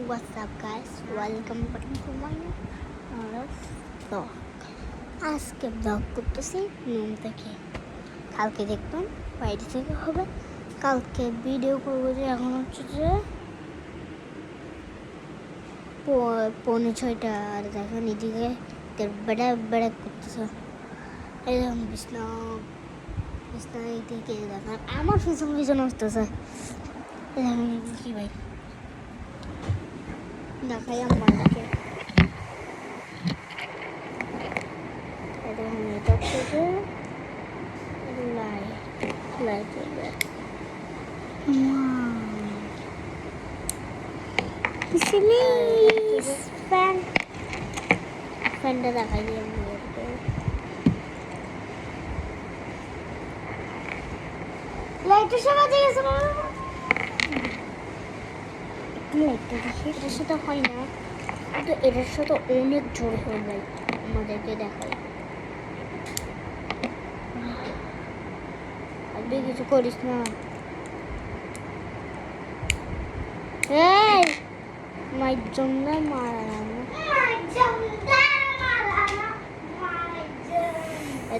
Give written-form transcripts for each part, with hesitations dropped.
What's up guys? Welcome back to my vlog. আজকে blog করতেছি room থেকে। কালকে দেখবেন বাইরে থেকে হবে। কালকে ভিডিও করবো যে এখন হচ্ছে যে 5:30 আর দেখেন এদিকে বেড়া বেড়া করতেছে। এই দেখুন বিছনা এইদিকে দেখেন আমার পিছন আসতেছে। এই দেখেন কি ভাই দেখাই আমাদেরকে। এটা হচ্ছে যে লাইট ফ্যানটা দেখাই আমাদেরকে। লাইটের সময় গেছে লাইটটা দেখি এটার সাথে হয় না, কিন্তু এটার সাথে অনেক জোর হয়ে যায়। আমাদেরকে দেখাই আপনি কিছু করিস না। এই মায়ের জন্য মারা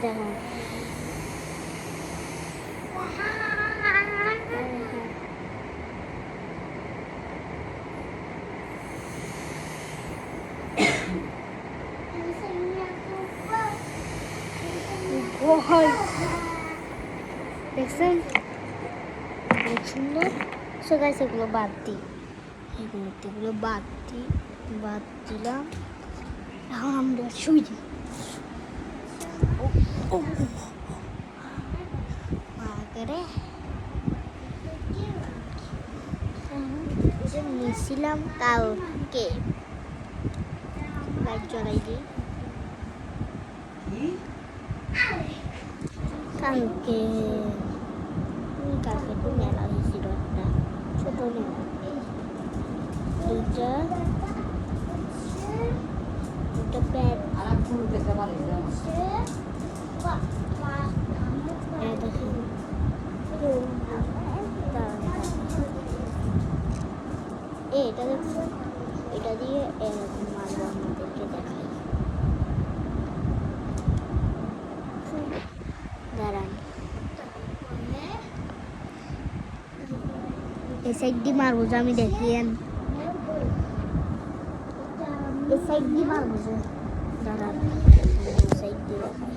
দেখো দেখছেন অনেক সুন্দর। সো গাইস এগুলো বাদ দিই, এগুলো বাদ দিলাম। এখন আমরা শুই দিই। নিয়েছিলাম কালকে লাইট জ্বলাই দিই। কালকে তো মেলা হয়েছিল, একটা ছোট মেলা, দুটা প্যাড এটা দেখছো, এটা দিয়ে এরকম মারবো। আমাদেরকে দেখাই দাঁড়ান, এই সাইড দিয়ে মারবো যে আমি দেখিয়েন, এই সাইড দিয়ে মারবো যে দাঁড়ান, এই সাইড দিয়ে দেখাই।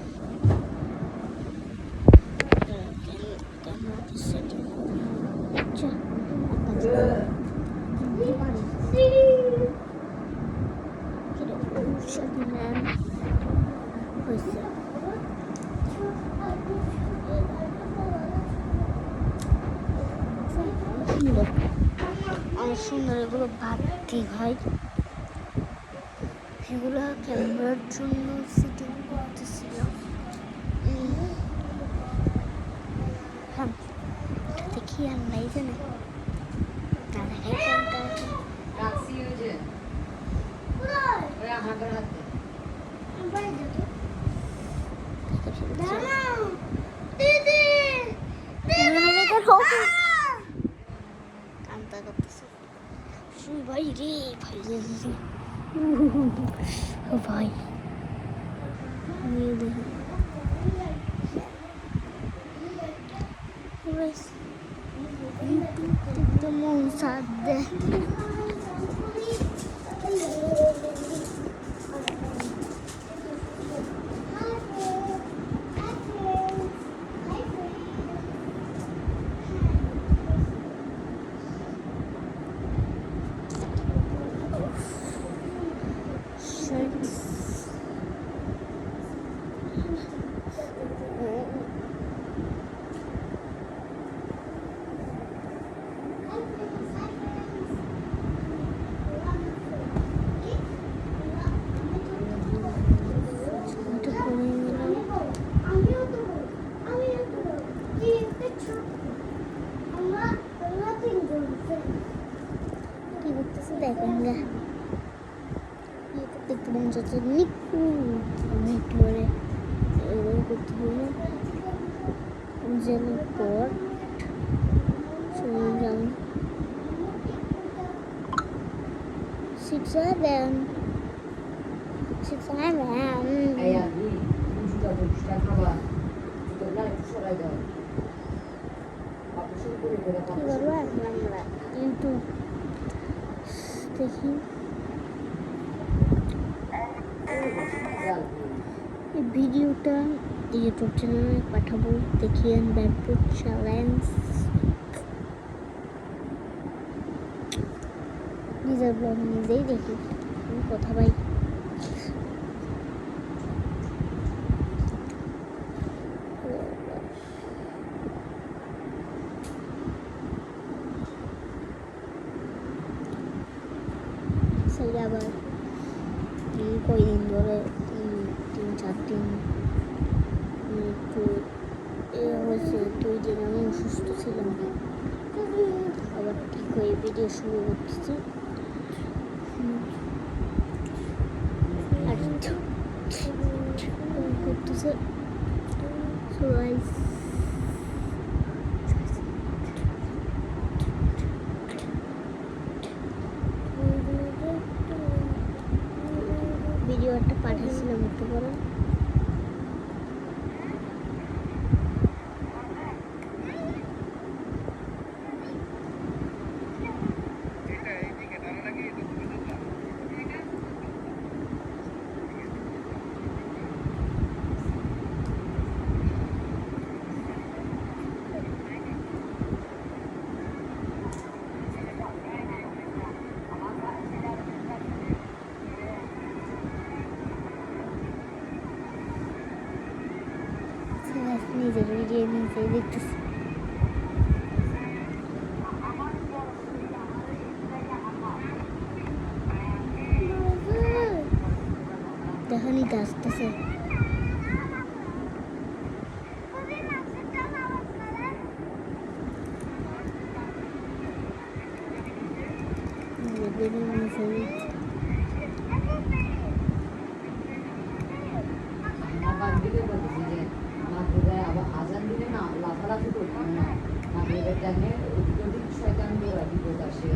অনেক সুন্দর, এগুলো বাড়তি হয়, এগুলো ক্যামেরার জন্য সেটিং করতেছিল। হ্যাঁ দেখি আর নাই জানে না দেখাই কান্তা করতেছে ভাই রে ভাই ভাই মন সাথ দেয়। কি করতেছে দেখেন গা, দেখতে মন যাচ্ছে নিকুরে এগুলো করতে হবে। জেলের পর সরঞ্জাম 6-7. 6-7. এই আর কি জুতা পরিষ্কার খাবার জুতা একটু সরাই দাও অপারেশন করে করে কি করবো এখন আমরা ইউটিউব দেখি এই ভিডিওটা ইউটিউব চ্যানেলে পাঠাবো দেখিয়েন ব্যাকফুট চ্যালেঞ্জ নিজের ব্লগ নিজেই দেখি আমি কথা পাই সেটা আবার কয়দিন ধরে 3-4 দিন একটু হয়েছে 2 দিন আমি অসুস্থ ছিলাম আবার ঠিক হয়ে ভিডিও শুরু করতেছি আর করতেছে সবাই ভিডিও একটা পাঠিয়েছিলাম একটু পরে নিজের ভিডিও নিজেই দেখতেছি দেখানি আসতেছে আবার আজান দিলে না লাফালাফি করতাম না মাগরিবের টাইমে অধিক শয়তান দিয়ে বিপদ আসে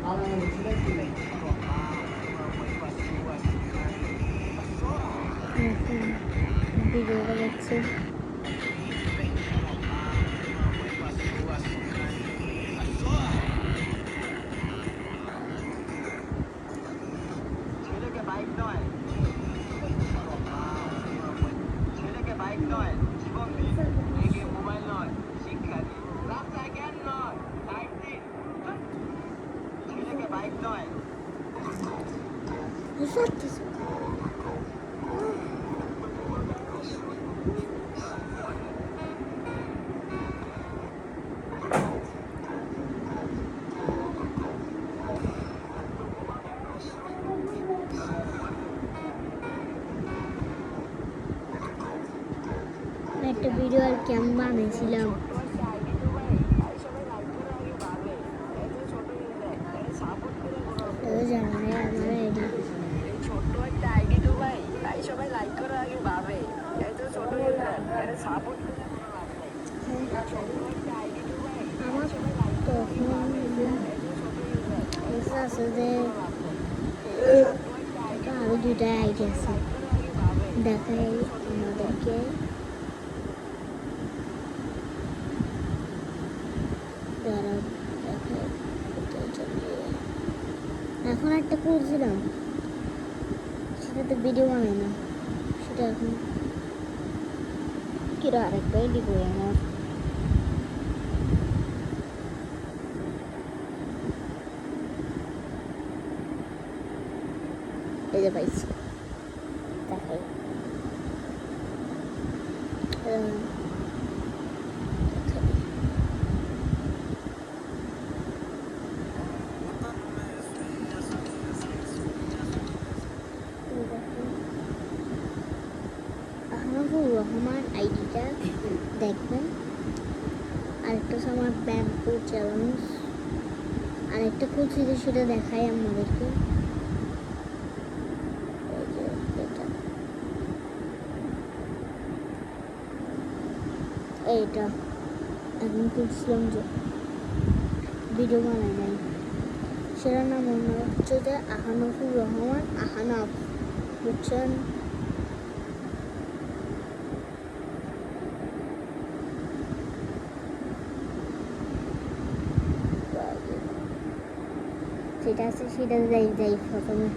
আল্লাহ ভিডিওটা দেখছি একটা ভিডিও আর কি আমি বানিয়েছিলাম জানি না আমার আইডি ছোট্ট একটা আইডি তো ভাই তাই সবাই লাইক করে আগে ভাবে এই তো ছোট এটা সাপোর্ট আমার তখন আছে যে আরো 2টা আইডি আছে দেখাই আমাদেরকে এখন একটা করছিলাম সেটাতে ভিডিও বানাই না সেটা এখন কিরা আরেকটা আইডি করে আমার এই যে পাইছি দেখাই আহমদুর রহমান আইডিটা দেখবেন আরেকটা হচ্ছে আমার ব্যাম্পু চ্যালেঞ্জ আরেকটা খুলছি যে সেটা দেখাই আমাদেরকে এইটা এখন খুলছিলাম যে ভিডিও বানাই নাই ছেলের নাম মনে হচ্ছে যে আহানাফুর রহমান আহানাফ, বুঝছেন? যেটা আছে সেটা যাই যাই প্রথমে।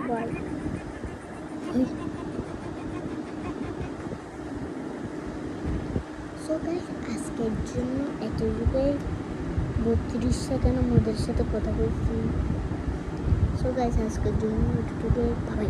বল সো গাইস আজকের জন্য এতটুকুই। 32 সেকেন্ড আমাদের সাথে কথা বলছি। সো গাইস আজকের জন্য এতটুকুই, বাই।